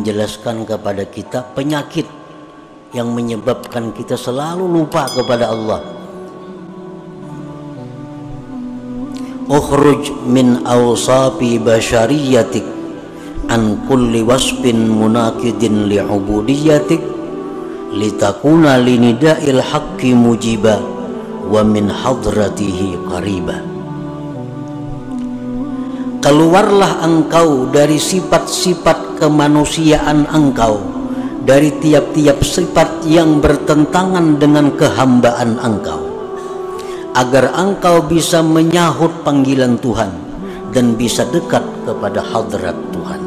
menjelaskan kepada kita penyakit yang menyebabkan kita selalu lupa kepada Allah. Ukhruj min awsafi basyariyatik an kulli wasfin munakidin li'ubudiyatik litakuna linida'il haqqi mujiba wa min hadratihi qariba. Keluarlah engkau dari sifat-sifat kemanusiaan engkau, dari tiap-tiap sifat yang bertentangan dengan kehambaan engkau, agar engkau bisa menyahut panggilan Tuhan dan bisa dekat kepada hadrat Tuhan.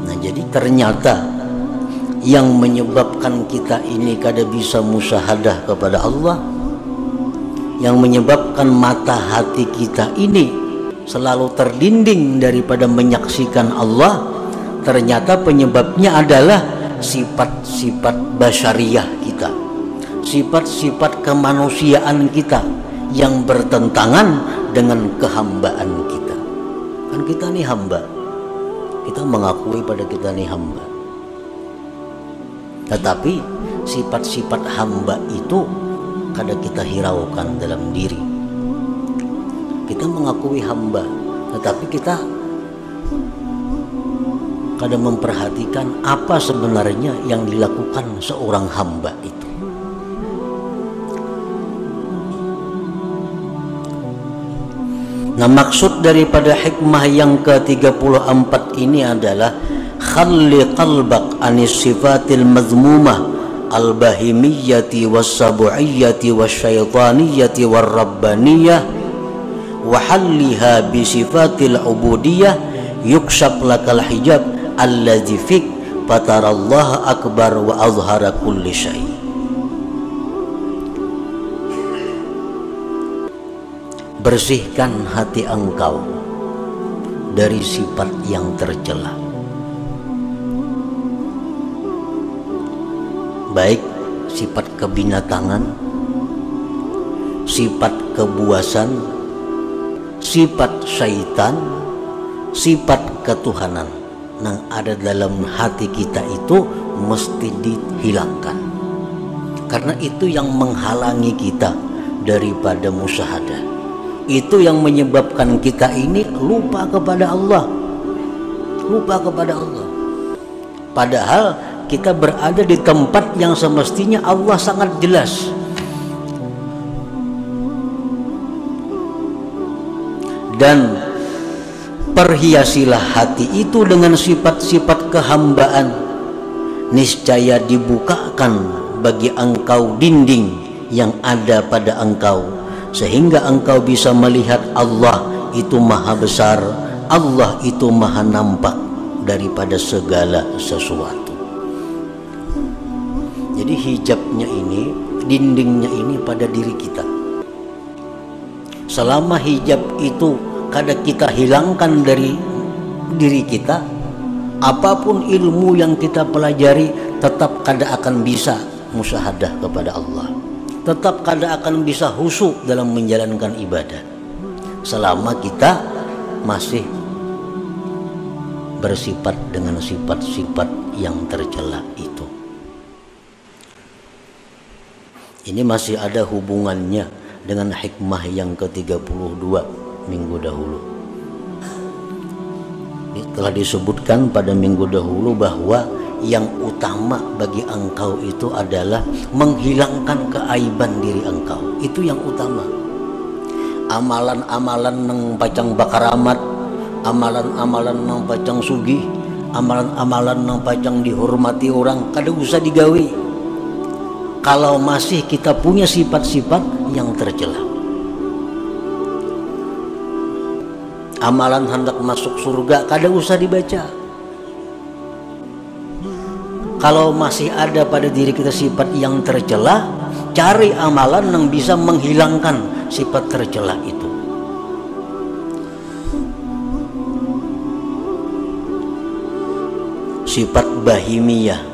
Nah, jadi ternyata yang menyebabkan kita ini kada bisa musyahadah kepada Allah, yang menyebabkan mata hati kita ini selalu terdinding daripada menyaksikan Allah, ternyata penyebabnya adalah sifat-sifat basyariyah kita, sifat-sifat kemanusiaan kita yang bertentangan dengan kehambaan kita. Kan kita ini hamba, kita mengakui pada kita ini hamba, tetapi sifat-sifat hamba itu kadang kita hiraukan dalam diri. Kita mengakui hamba, tetapi kita kadang memperhatikan apa sebenarnya yang dilakukan seorang hamba itu. Nah, maksud daripada hikmah yang ke-34 ini adalah khalli qalbak anis sifatil mazmumah al-bahimiyyati was-sabu'iyyati wasyaitaniyati war-rabbaniyah wa halliha bi sifatil ubudiyah yukshaf lakal hijab alladzi fik fatarallaha akbar wa azhara kulli syai. Bersihkan hati engkau dari sifat yang tercela, baik sifat kebinatangan, sifat kebuasan, sifat syaitan, sifat ketuhanan yang ada dalam hati kita itu mesti dihilangkan, karena itu yang menghalangi kita daripada musyahadah. Itu yang menyebabkan kita ini lupa kepada Allah, lupa kepada Allah, padahal kita berada di tempat yang semestinya Allah sangat jelas. Dan perhiasilah hati itu dengan sifat-sifat kehambaan, niscaya dibukakan bagi engkau dinding yang ada pada engkau, sehingga engkau bisa melihat Allah itu maha besar, Allah itu maha nampak daripada segala sesuatu. Jadi hijabnya ini, dindingnya ini pada diri kita. Selama hijab itu kada kita hilangkan dari diri kita, apapun ilmu yang kita pelajari tetap kada akan bisa musyahadah kepada Allah, tetap kada akan bisa khusyuk dalam menjalankan ibadah selama kita masih bersifat dengan sifat-sifat yang tercela itu. Ini masih ada hubungannya dengan hikmah yang ke-32 minggu dahulu. Ini telah disebutkan pada minggu dahulu bahwa yang utama bagi engkau itu adalah menghilangkan keaiban diri engkau. Itu yang utama. Amalan-amalan nang pacang bakaramat, amalan-amalan nang pacang sugih, amalan-amalan nang pacang dihormati orang, kada usah digawi kalau masih kita punya sifat-sifat yang tercela. Amalan hendak masuk surga kada usah dibaca kalau masih ada pada diri kita sifat yang tercela. Cari amalan yang bisa menghilangkan sifat tercela itu. Sifat bahimiyah,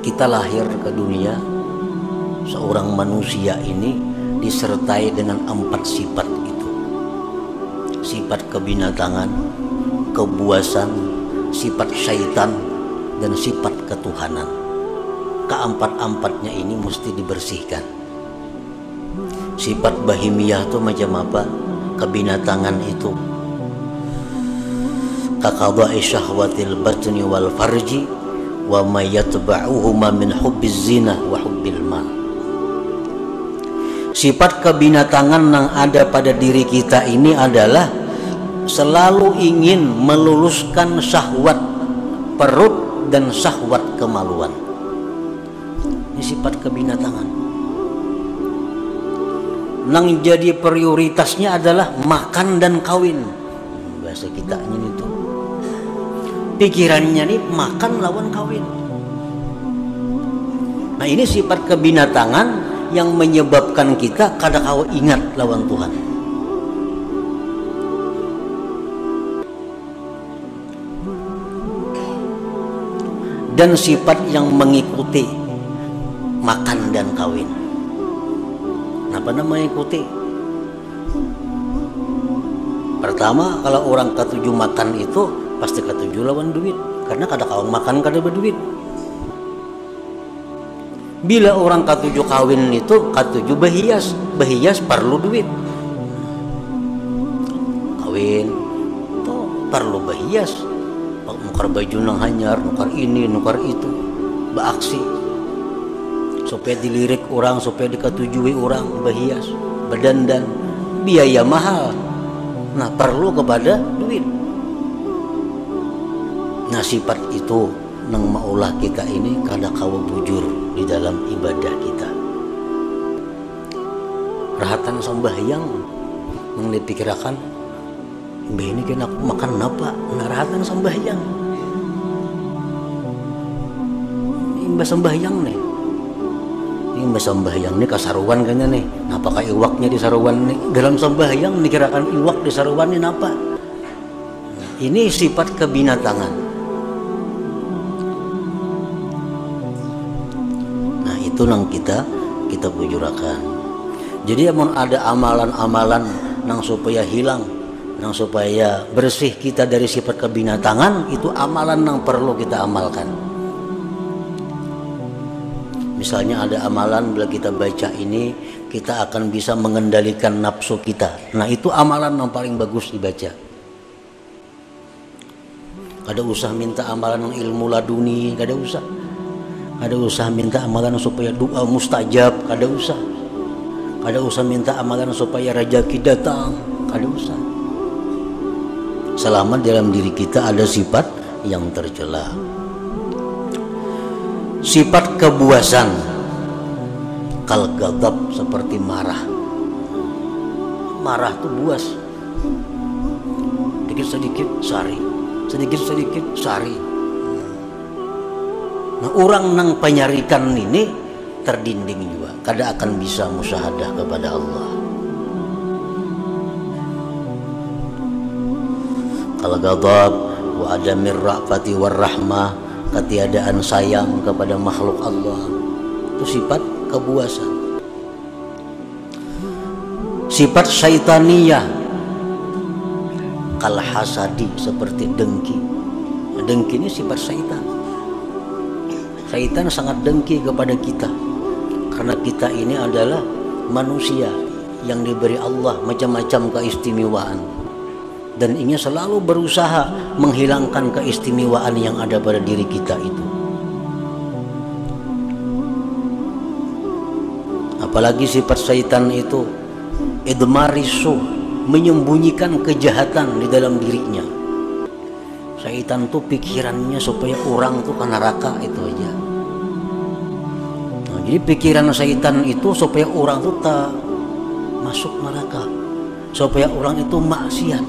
kita lahir ke dunia, seorang manusia ini disertai dengan 4 sifat itu. Sifat kebinatangan, kebuasan, sifat syaitan, dan sifat ketuhanan. Keempat-empatnya ini mesti dibersihkan. Sifat bahimiyah itu macam apa? Kebinatangan itu. Kaqada'i syahwatil batni wal farji wa ma yatba'uhuma min hubbiz zina wa hubbil mal. Sifat kebinatangan yang ada pada diri kita ini adalah selalu ingin meluluskan syahwat perut dan syahwat kemaluan. Ini sifat kebinatangan. Nang jadi prioritasnya adalah makan dan kawin. Bahasa kita ini itu. Pikirannya nih makan lawan kawin. Nah, ini sifat kebinatangan yang menyebabkan kita kadang-kadang ingat lawan Tuhan. Dan sifat yang mengikuti makan dan kawin. Kenapa namanya ikuti? Pertama, kalau orang ketujuh makan itu pasti ketujuh lawan duit, karena kadang-kadang makan kada berduit. Bila orang ketujuh kawin itu ketujuh berhias, berhias perlu duit. Kawin itu perlu berhias, nukar baju nang hanyar, nukar ini, nukar itu, beraksi supaya dilirik orang, supaya diketujui orang, berhias, berdandan, biaya mahal. Nah, perlu kepada duit. Nah, sifat itu nang maulah kita ini kada kawa bujur di dalam ibadah kita. Rahatan sembahyang nang dipikirkan, mbah ini kena makan apa? Nah, rahatan sembahyang. Mbah sembahyang nih. Ini mbah sembahyang nih kasaruan kayaknya nih. Napa kayak iwaknya di saruan nih? Dalam sembahyang dikirakan iwak di saruan nih napa? Ini sifat kebinatangan. Nah, itu nang kita bujurakan. Jadi amun ada amalan-amalan nang supaya hilang, nang supaya bersih kita dari sifat kebinatangan, itu amalan nang perlu kita amalkan. Misalnya ada amalan bila kita baca ini kita akan bisa mengendalikan nafsu kita. Nah, itu amalan yang paling bagus dibaca. Kada usah minta amalan yang ilmu laduni, kada usah. Kada usah minta amalan supaya doa mustajab, kada usah. Kada usah minta amalan supaya rezeki datang, kada usah. Selama dalam diri kita ada sifat yang tercela. Sifat kebuasan, kal ghadab, seperti marah. Marah itu buas. Sedikit-sedikit sari, sedikit-sedikit sari. Nah, orang nang penyarikan ini terdinding juga, kada akan bisa musyahadah kepada Allah. Kal ghadab wa adamir ra'fati war rahmah, ketiadaan sayang kepada makhluk Allah, itu sifat kebuasan. Sifat syaitaniyah, kal hasadi, seperti dengki. Dengki ini sifat syaitan. Syaitan sangat dengki kepada kita karena kita ini adalah manusia yang diberi Allah macam-macam keistimewaan, dan ingin selalu berusaha menghilangkan keistimewaan yang ada pada diri kita itu. Apalagi sifat syaitan itu idmarisu, menyembunyikan kejahatan di dalam dirinya. Syaitan tuh pikirannya supaya orang tuh ke neraka, itu aja. Nah, jadi pikiran syaitan itu supaya orang tuh tak masuk neraka, supaya orang itu maksiat.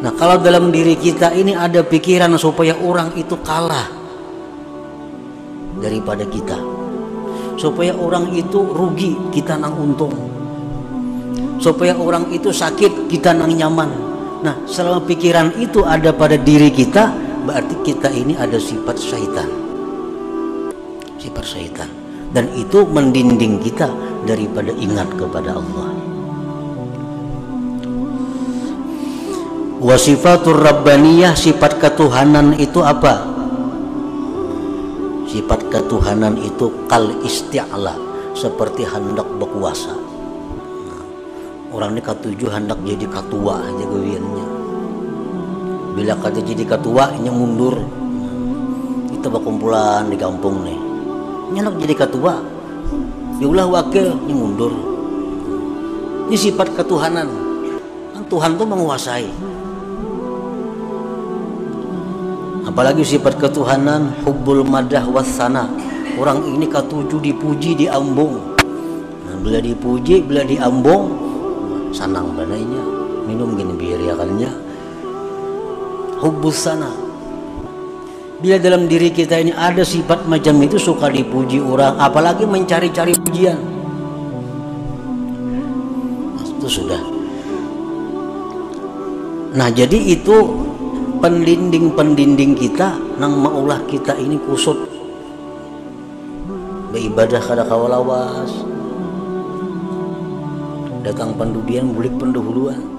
Nah, kalau dalam diri kita ini ada pikiran supaya orang itu kalah daripada kita, supaya orang itu rugi, kita nang untung, supaya orang itu sakit, kita nang nyaman. Nah, selama pikiran itu ada pada diri kita, berarti kita ini ada sifat syaitan. Sifat syaitan. Dan itu mendinding kita daripada ingat kepada Allah. Wa sifatur rabbaniyah, sifat ketuhanan itu apa? Sifat ketuhanan itu kal isti'la, seperti hendak berkuasa. Orang ini katujuh hendak jadi ketua aja gawiannya. Bila kata jadi ketua nya mundur. Kita berkumpulan di kampung nih. Nya hendak jadi ketua. Diulah wakil nya mundur. Ini sifat ketuhanan. Tuhan tuh menguasai. Apalagi sifat ketuhanan hubbul madah wassana. Orang ini katujuh dipuji diambung. Nah, bila dipuji, bila diambung, sanang banainya. Minum gini bir ya kannya. Hubbus sana. Bila dalam diri kita ini ada sifat macam itu, suka dipuji orang, apalagi mencari-cari pujian, itu sudah. Nah jadi itu pendinding kita nang maulah kita ini kusut beribadah kada kawalawas, datang pendudian bulik pendahuluan.